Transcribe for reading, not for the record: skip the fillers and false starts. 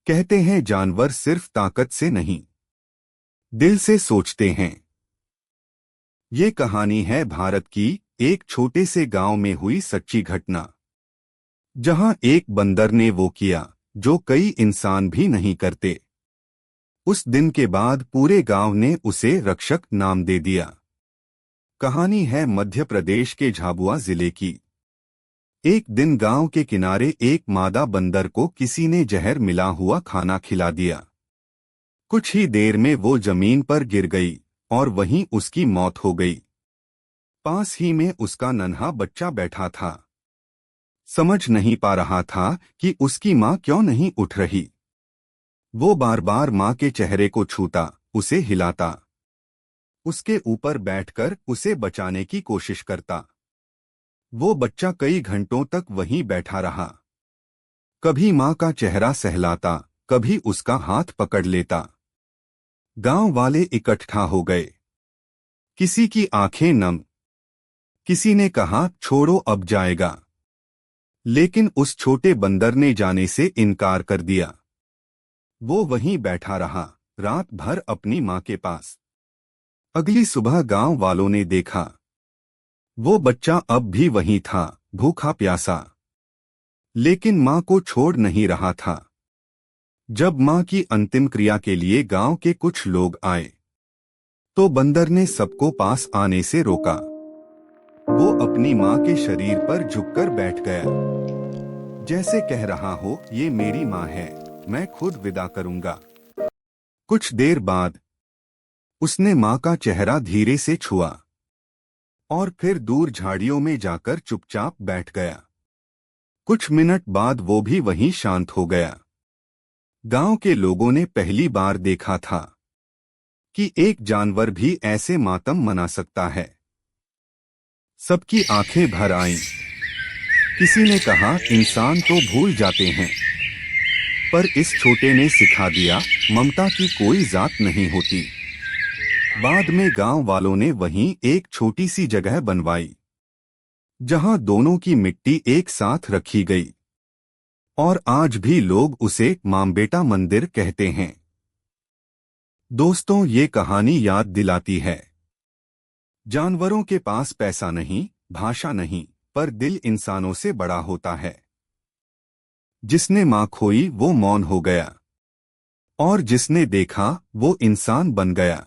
कहते हैं जानवर सिर्फ ताकत से नहीं, दिल से सोचते हैं। ये कहानी है भारत की एक छोटे से गांव में हुई सच्ची घटना, जहां एक बंदर ने वो किया जो कई इंसान भी नहीं करते। उस दिन के बाद पूरे गांव ने उसे रक्षक नाम दे दिया। कहानी है मध्य प्रदेश के झाबुआ जिले की। एक दिन गांव के किनारे एक मादा बंदर को किसी ने जहर मिला हुआ खाना खिला दिया। कुछ ही देर में वो जमीन पर गिर गई और वहीं उसकी मौत हो गई। पास ही में उसका नन्हा बच्चा बैठा था। समझ नहीं पा रहा था कि उसकी माँ क्यों नहीं उठ रही। वो बार बार माँ के चेहरे को छूता, उसे हिलाता, उसके ऊपर बैठकर उसे बचाने की कोशिश करता। वो बच्चा कई घंटों तक वहीं बैठा रहा। कभी माँ का चेहरा सहलाता, कभी उसका हाथ पकड़ लेता। गांव वाले इकट्ठा हो गए। किसी की आंखें नम, किसी ने कहा छोड़ो अब जाएगा, लेकिन उस छोटे बंदर ने जाने से इनकार कर दिया। वो वहीं बैठा रहा, रात भर अपनी माँ के पास। अगली सुबह गांव वालों ने देखा, वो बच्चा अब भी वहीं था, भूखा प्यासा, लेकिन माँ को छोड़ नहीं रहा था। जब माँ की अंतिम क्रिया के लिए गांव के कुछ लोग आए, तो बंदर ने सबको पास आने से रोका। वो अपनी माँ के शरीर पर झुककर बैठ गया, जैसे कह रहा हो ये मेरी माँ है, मैं खुद विदा करूंगा। कुछ देर बाद उसने माँ का चेहरा धीरे से छुआ और फिर दूर झाड़ियों में जाकर चुपचाप बैठ गया। कुछ मिनट बाद वो भी वहीं शांत हो गया। गांव के लोगों ने पहली बार देखा था कि एक जानवर भी ऐसे मातम मना सकता है। सबकी आंखें भर आईं। किसी ने कहा इंसान तो भूल जाते हैं, पर इस छोटे ने सिखा दिया ममता की कोई जात नहीं होती। बाद में गांव वालों ने वहीं एक छोटी सी जगह बनवाई, जहां दोनों की मिट्टी एक साथ रखी गई, और आज भी लोग उसे मामबेटा मंदिर कहते हैं। दोस्तों, ये कहानी याद दिलाती है, जानवरों के पास पैसा नहीं, भाषा नहीं, पर दिल इंसानों से बड़ा होता है। जिसने मां खोई वो मौन हो गया, और जिसने देखा वो इंसान बन गया।